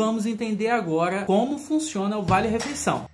vamos entender agora como funciona o Vale Refeição.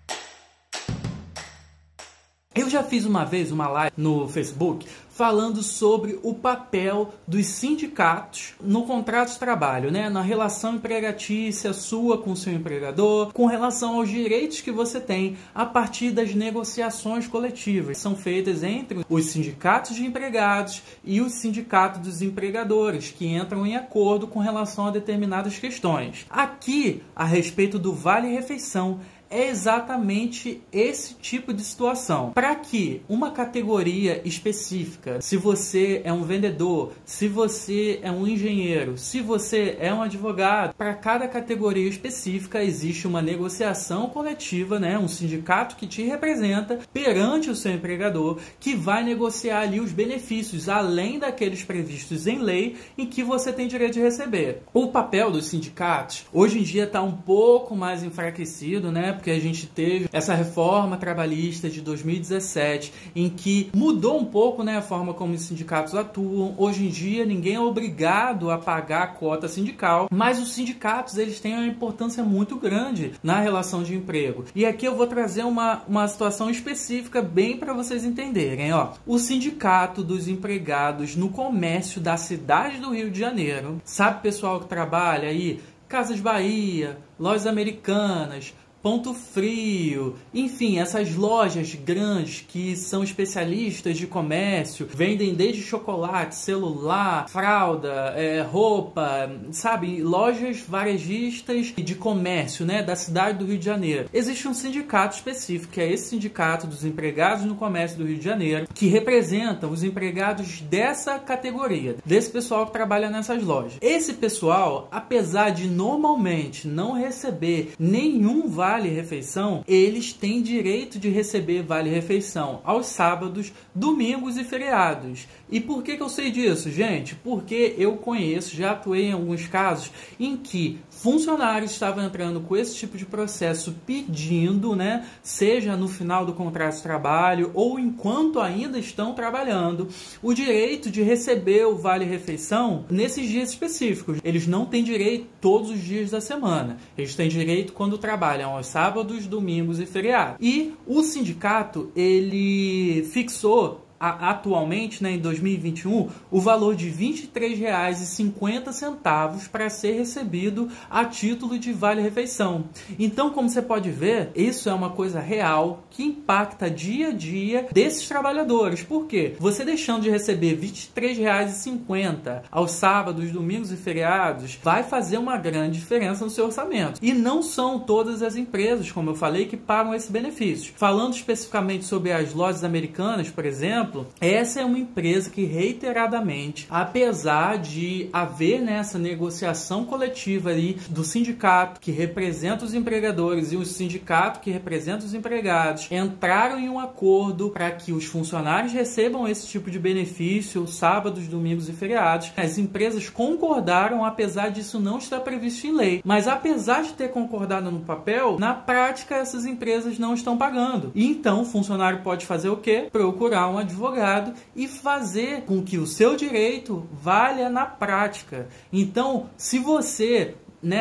Eu já fiz uma vez uma live no Facebook falando sobre o papel dos sindicatos no contrato de trabalho, né? Na relação empregatícia sua com o seu empregador, com relação aos direitos que você tem a partir das negociações coletivas. São feitas entre os sindicatos de empregados e os sindicatos dos empregadores, que entram em acordo com relação a determinadas questões. Aqui, a respeito do Vale Refeição, é exatamente esse tipo de situação. Para que uma categoria específica, se você é um vendedor, se você é um engenheiro, se você é um advogado, para cada categoria específica existe uma negociação coletiva, né? Um sindicato que te representa perante o seu empregador, que vai negociar ali os benefícios, além daqueles previstos em lei, em que você tem direito de receber. O papel dos sindicatos, hoje em dia, está um pouco mais enfraquecido, né? Porque a gente teve essa reforma trabalhista de 2017, em que mudou um pouco, né, a forma como os sindicatos atuam. Hoje em dia, ninguém é obrigado a pagar a cota sindical, mas os sindicatos, eles têm uma importância muito grande na relação de emprego. E aqui eu vou trazer uma situação específica bem para vocês entenderem. Ó, o Sindicato dos Empregados no Comércio da cidade do Rio de Janeiro, sabe, pessoal que trabalha aí, Casas Bahia, Lojas Americanas, Ponto Frio, enfim, essas lojas grandes que são especialistas de comércio, vendem desde chocolate, celular, fralda, roupa, sabe? Lojas varejistas de comércio, né, da cidade do Rio de Janeiro. Existe um sindicato específico, que é esse Sindicato dos Empregados no Comércio do Rio de Janeiro, que representa os empregados dessa categoria, desse pessoal que trabalha nessas lojas. Esse pessoal, apesar de normalmente não receber nenhum vale-refeição, eles têm direito de receber vale-refeição aos sábados, domingos e feriados. E por que eu sei disso, gente? Porque eu conheço, já atuei em alguns casos em que funcionários estavam entrando com esse tipo de processo pedindo, né, seja no final do contrato de trabalho ou enquanto ainda estão trabalhando, o direito de receber o vale-refeição nesses dias específicos. Eles não têm direito todos os dias da semana. Eles têm direito quando trabalham aos sábados, domingos e feriados. E o sindicato, ele fixou atualmente, né, em 2021, o valor de R$ 23,50 para ser recebido a título de vale-refeição. Então, como você pode ver, isso é uma coisa real que impacta dia a dia desses trabalhadores. Por quê? Você deixando de receber R$ 23,50 aos sábados, domingos e feriados, vai fazer uma grande diferença no seu orçamento. E não são todas as empresas, como eu falei, que pagam esse benefício. Falando especificamente sobre as Lojas Americanas, por exemplo, essa é uma empresa que reiteradamente, apesar de haver nessa negociação coletiva ali do sindicato que representa os empregadores e o sindicato que representa os empregados, entraram em um acordo para que os funcionários recebam esse tipo de benefício sábados, domingos e feriados. As empresas concordaram, apesar disso não estar previsto em lei. Mas apesar de ter concordado no papel, na prática essas empresas não estão pagando. E então o funcionário pode fazer o quê? Procurar um advogado e fazer com que o seu direito valha na prática. Então, se você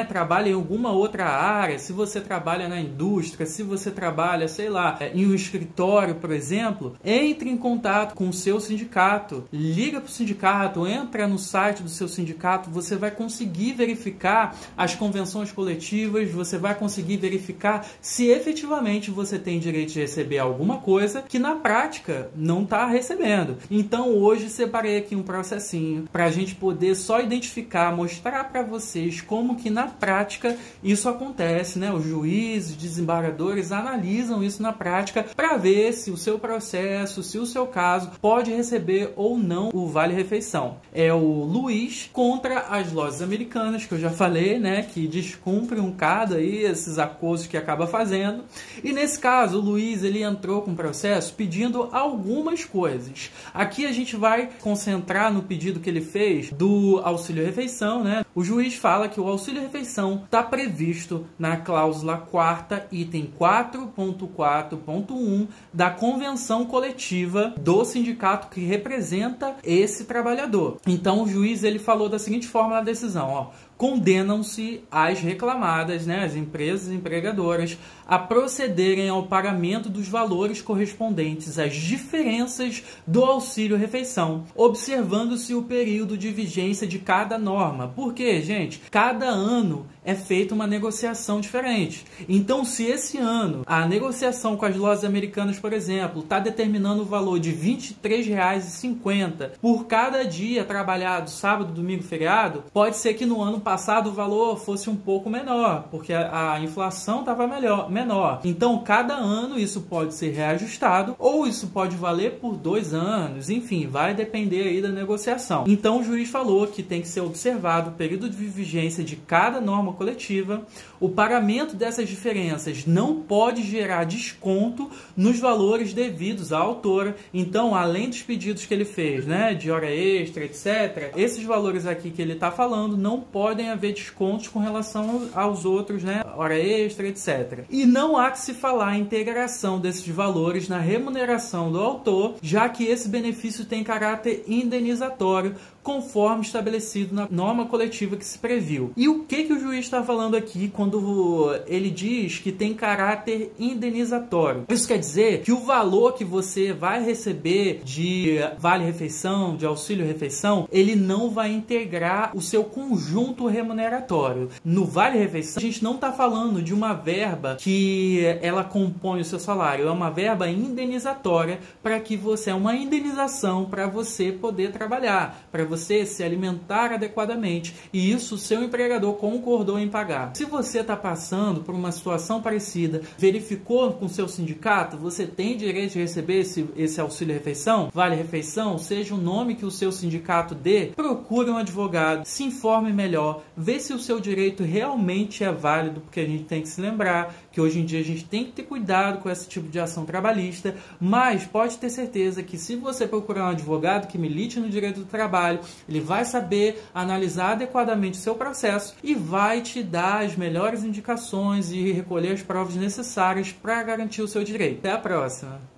trabalha em alguma outra área, se você trabalha na indústria, se você trabalha, sei lá, em um escritório, por exemplo, entre em contato com o seu sindicato, liga para o sindicato, entra no site do seu sindicato, você vai conseguir verificar as convenções coletivas, você vai conseguir verificar se efetivamente você tem direito de receber alguma coisa que na prática não está recebendo. Então hoje separei aqui um processinho para a gente poder só identificar, mostrar para vocês como que na prática isso acontece, né? Os juízes, desembargadores analisam isso na prática para ver se o seu processo, se o seu caso pode receber ou não o vale-refeição. É o Luiz contra as Lojas Americanas, que eu já falei, né? Que descumpre um cada aí esses acordos que acaba fazendo. E nesse caso, o Luiz, ele entrou com um processo pedindo algumas coisas. Aqui a gente vai concentrar no pedido que ele fez do auxílio-refeição, né? O juiz fala que o auxílio-refeição está previsto na cláusula 4ª, item 4.4.1 da convenção coletiva do sindicato que representa esse trabalhador. Então o juiz, ele falou da seguinte forma na decisão, ó: condenam-se as reclamadas, né, as empresas empregadoras, a procederem ao pagamento dos valores correspondentes às diferenças do auxílio-refeição, observando-se o período de vigência de cada norma. Porque, gente, cada ano é feita uma negociação diferente. Então, se esse ano a negociação com as lojas americanas, por exemplo, está determinando o valor de R$ 23,50 por cada dia trabalhado, sábado, domingo, feriado, pode ser que no ano passado o valor fosse um pouco menor, porque a inflação estava menor. Então, cada ano isso pode ser reajustado, ou isso pode valer por 2 anos, enfim, vai depender aí da negociação. Então, o juiz falou que tem que ser observado o período de vigência de cada norma coletiva, o pagamento dessas diferenças não pode gerar desconto nos valores devidos à autora. Então, além dos pedidos que ele fez, né, de hora extra, etc., esses valores aqui que ele está falando, não podem haver descontos com relação aos outros, né, hora extra, etc. E não há que se falar em integração desses valores na remuneração do autor, já que esse benefício tem caráter indenizatório, conforme estabelecido na norma coletiva que se previu. E o que o juiz está falando aqui quando ele diz que tem caráter indenizatório? Isso quer dizer que o valor que você vai receber de vale-refeição, de auxílio-refeição, ele não vai integrar o seu conjunto remuneratório. No vale-refeição, a gente não está falando de uma verba que ela compõe o seu salário, é uma verba indenizatória para que você, é uma indenização para você poder trabalhar, para você se alimentar adequadamente, e isso o seu empregador concordou em pagar. Se você está passando por uma situação parecida, verificou com o seu sindicato, você tem direito de receber esse auxílio-refeição, vale-refeição, seja o nome que o seu sindicato dê, procure um advogado, se informe melhor, vê se o seu direito realmente é válido, porque a gente tem que se lembrar que hoje em dia a gente tem que ter cuidado com esse tipo de ação trabalhista, mas pode ter certeza que se você procurar um advogado que milite no direito do trabalho, ele vai saber analisar adequadamente o seu processo e vai te dar as melhores indicações e recolher as provas necessárias para garantir o seu direito. Até a próxima!